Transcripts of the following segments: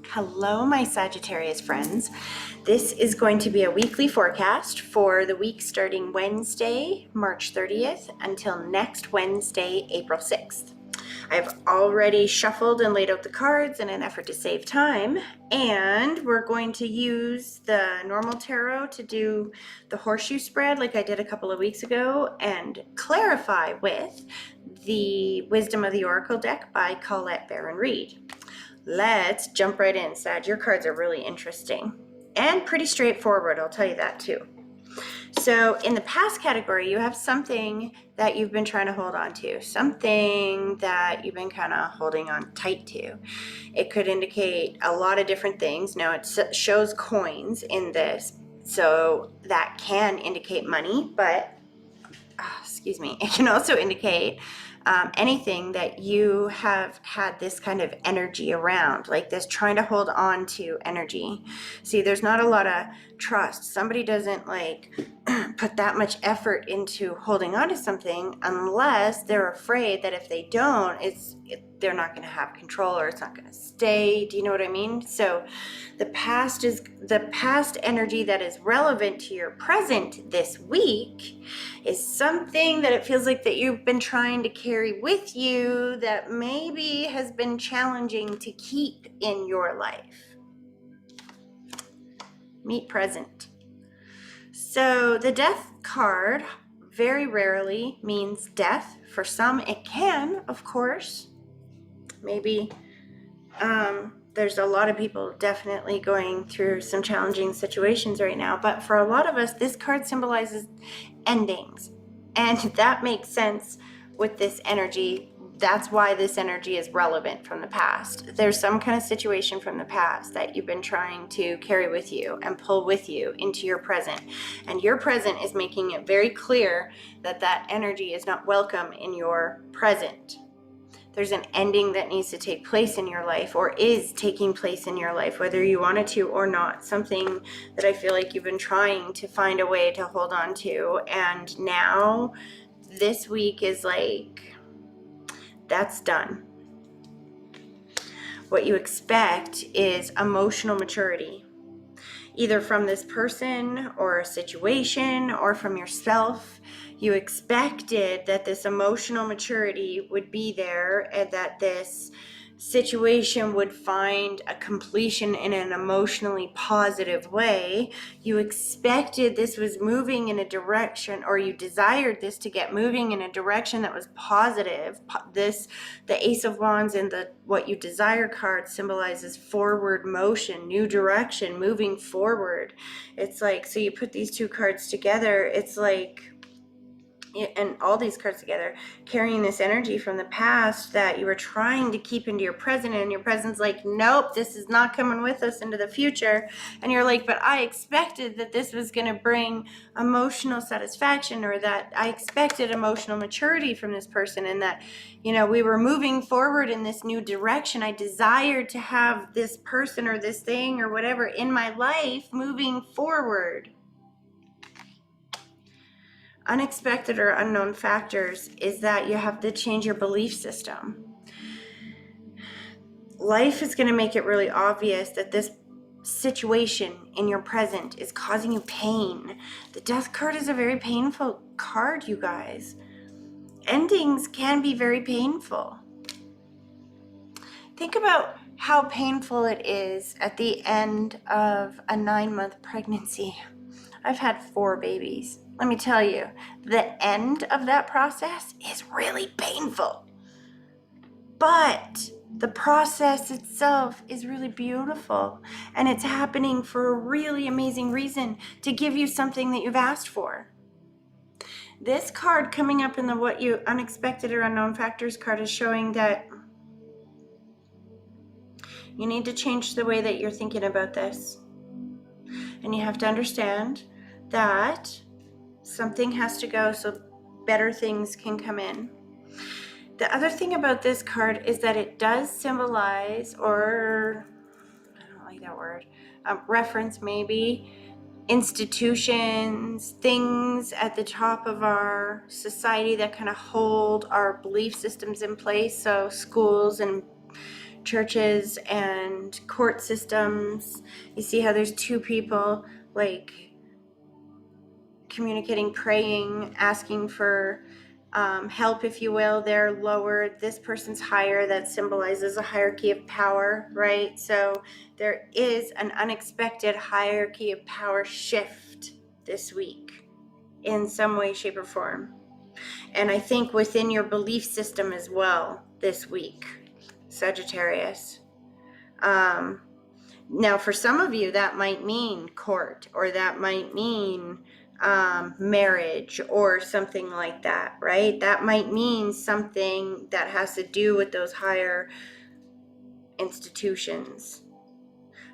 Hello, my Sagittarius friends. This is going to be a weekly forecast for the week starting Wednesday, March 30th until next Wednesday, April 6th. I've already shuffled and laid out the cards in an effort to save time, and we're going to use the normal tarot to do the horseshoe spread like I did a couple of weeks ago and clarify with the Wisdom of the Oracle deck by Colette Baron Reed. Let's jump right in, Sag. Your cards are really interesting and pretty straightforward, I'll tell you that too. So in the past category, you have something that you've been trying to hold on to, something that you've been kind of holding on tight to. It could indicate a lot of different things. Now it shows coins in this, so that can indicate money, but it can also indicate anything that you have had this kind of energy around, like this trying to hold on to energy. See, there's not a lot of trust. Somebody doesn't put that much effort into holding on to something unless they're afraid that if they don't, they're not going to have control or it's not going to stay. Do you know what I mean? So the past energy that is relevant to your present this week is something that it feels like that you've been trying to carry with you that maybe has been challenging to keep in your life. Meet present. So the death card very rarely means death. For some it can, of course. Maybe there's a lot of people definitely going through some challenging situations right now, but for a lot of us, this card symbolizes endings, and that makes sense with this energy. That's why this energy is relevant from the past. There's some kind of situation from the past that you've been trying to carry with you and pull with you into your present, and your present is making it very clear that that energy is not welcome in your present. There's an ending that needs to take place in your life or is taking place in your life, whether you want it to or not. Something that I feel like you've been trying to find a way to hold on to. And now this week is like, that's done. What you expect is emotional maturity, either from this person or a situation or from yourself. You expected that this emotional maturity would be there and that this situation would find a completion in an emotionally positive way. You expected this was moving in a direction, or you desired this to get moving in a direction that was positive. The Ace of Wands and the what you desire card symbolizes forward motion, new direction, moving forward. It's like, so you put these two cards together, it's like, and all these cards together, carrying this energy from the past that you were trying to keep into your present, and your present's like, nope, this is not coming with us into the future. And you're like, but I expected that this was going to bring emotional satisfaction, or that I expected emotional maturity from this person, and that, we were moving forward in this new direction. I desired to have this person or this thing or whatever in my life moving forward. Unexpected or unknown factors is that you have to change your belief system. Life is going to make it really obvious that this situation in your present is causing you pain. The death card is a very painful card, you guys. Endings can be very painful. Think about how painful it is at the end of a 9-month pregnancy. I've had 4 babies. Let me tell you, the end of that process is really painful. But the process itself is really beautiful, and it's happening for a really amazing reason, to give you something that you've asked for. This card coming up in the what you unexpected or unknown factors card is showing that you need to change the way that you're thinking about this. And you have to understand that something has to go so better things can come in. The other thing about this card is that it does symbolize, or I don't like that word, reference maybe, institutions, things at the top of our society that kind of hold our belief systems in place. So schools and churches and court systems. You see how there's two people like communicating, praying, asking for help, if you will. They're lower, this person's higher. That symbolizes a hierarchy of power, right? So there is an unexpected hierarchy of power shift this week in some way, shape, or form. And I think within your belief system as well this week, Sagittarius. Now, for some of you, that might mean court, or that might mean marriage or something like that, right? That might mean something that has to do with those higher institutions.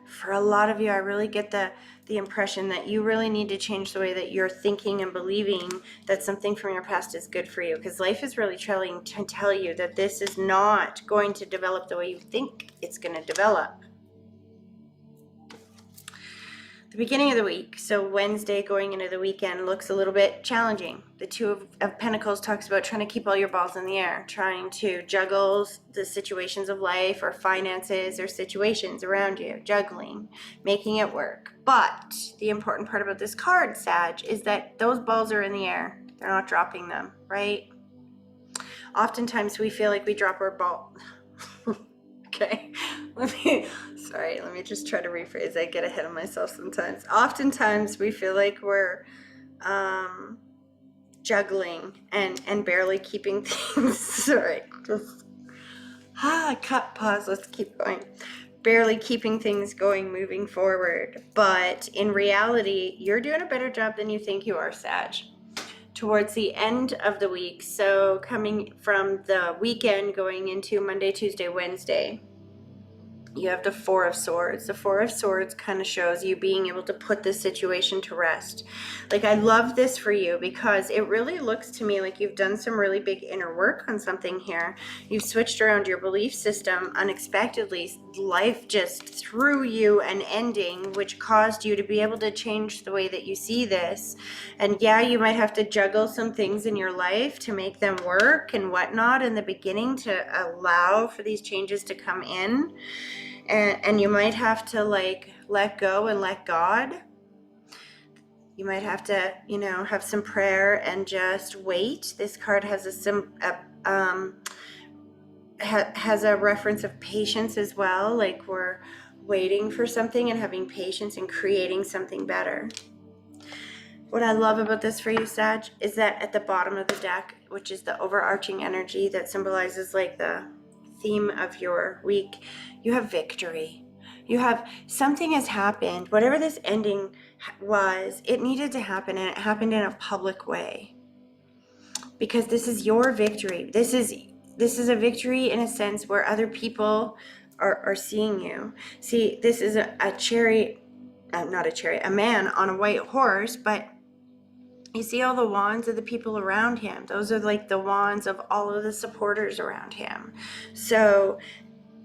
For a lot of you, I really get the impression that you really need to change the way that you're thinking and believing that something from your past is good for you, because life is really trying to tell you that this is not going to develop the way you think it's going to develop. The beginning of the week, so Wednesday going into the weekend, looks a little bit challenging. The Two of Pentacles talks about trying to keep all your balls in the air, trying to juggle the situations of life or finances or situations around you, juggling, making it work. But the important part about this card, Sag, is that those balls are in the air. They're not dropping them, right? Oftentimes we feel like we drop our ball. Okay, let me just try to rephrase. I get ahead of myself sometimes. Oftentimes we feel like we're juggling and barely keeping things, sorry, just cut, pause, let's keep going. Barely keeping things going, moving forward. But in reality, you're doing a better job than you think you are, Sag. Towards the end of the week, so coming from the weekend going into Monday, Tuesday, Wednesday, you have the Four of Swords. The Four of Swords kind of shows you being able to put this situation to rest. Like, I love this for you because it really looks to me like you've done some really big inner work on something here. You've switched around your belief system unexpectedly. Life just threw you an ending, which caused you to be able to change the way that you see this. And yeah, you might have to juggle some things in your life to make them work and whatnot in the beginning to allow for these changes to come in. And you might have to like let go and let God. You might have to, have some prayer and just wait. This card has has a reference of patience as well. Like we're waiting for something and having patience and creating something better. What I love about this for you, Sag, is that at the bottom of the deck, which is the overarching energy that symbolizes like the theme of your week, you have victory. You have something has happened. Whatever this ending was, it needed to happen, and it happened in a public way. Because this is your victory. This is a victory in a sense where other people are seeing you. See, this is a man on a white horse, but you see all the wands of the people around him. Those are like the wands of all of the supporters around him. So,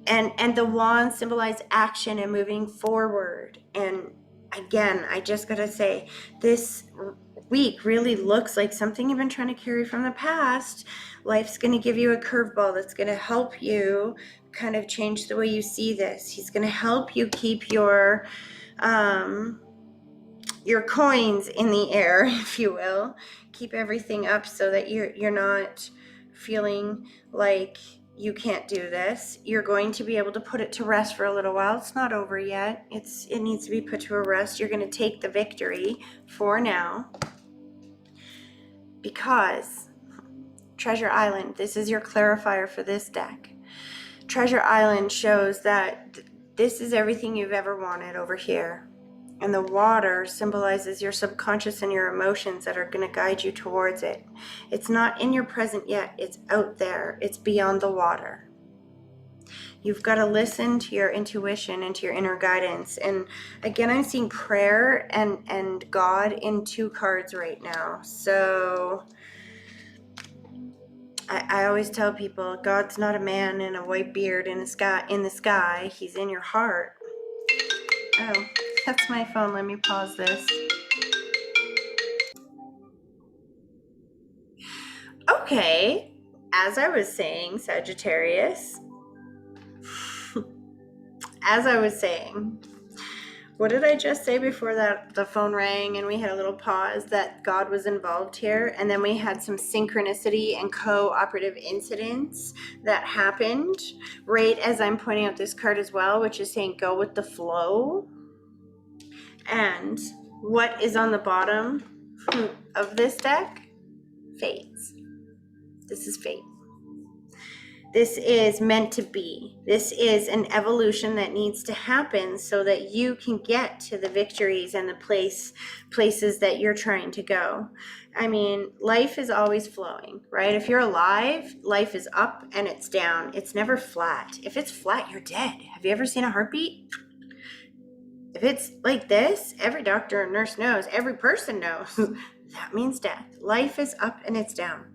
and the wands symbolize action and moving forward. And again, I just gotta say, this week really looks like something you've been trying to carry from the past. Life's gonna give you a curveball that's gonna help you kind of change the way you see this. He's gonna help you keep your coins in the air, if you will. Keep everything up so that you're not feeling like you can't do this. You're going to be able to put it to rest for a little while. It's not over yet. It needs to be put to a rest. You're going to take the victory for now, because Treasure Island, this is your clarifier for this deck. Treasure Island shows that this is everything you've ever wanted over here. And the water symbolizes your subconscious and your emotions that are going to guide you towards it. It's not in your present yet. It's out there. It's beyond the water. You've got to listen to your intuition and to your inner guidance. And again, I'm seeing prayer and God in two cards right now. So I always tell people, God's not a man in a white beard in the sky. He's in your heart. Oh, that's my phone. Let me pause this. Okay, as I was saying, Sagittarius, as I was saying, what did I just say before that the phone rang and we had a little pause, that God was involved here, and then we had some synchronicity and cooperative incidents that happened right as I'm pointing out this card as well, which is saying go with the flow. And what is on the bottom of this deck? Fates. This is fate. This is meant to be. This is an evolution that needs to happen so that you can get to the victories and the places that you're trying to go. I mean, life is always flowing, right? If you're alive, life is up and it's down. It's never flat. If it's flat, you're dead. Have you ever seen a heartbeat? If it's like this, every doctor and nurse knows, every person knows, that means death. Life is up and it's down.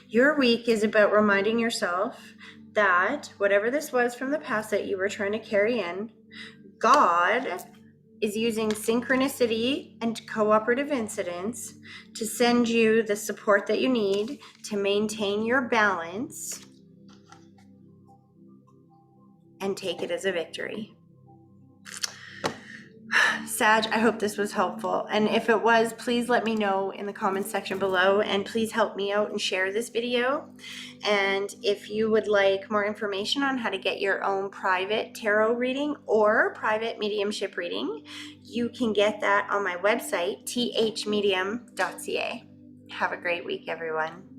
Your week is about reminding yourself that whatever this was from the past that you were trying to carry in, God is using synchronicity and cooperative incidents to send you the support that you need to maintain your balance and take it as a victory. Sag, I hope this was helpful. And if it was, please let me know in the comments section below, and please help me out and share this video. And if you would like more information on how to get your own private tarot reading or private mediumship reading, you can get that on my website, THMedium.ca. Have a great week, everyone.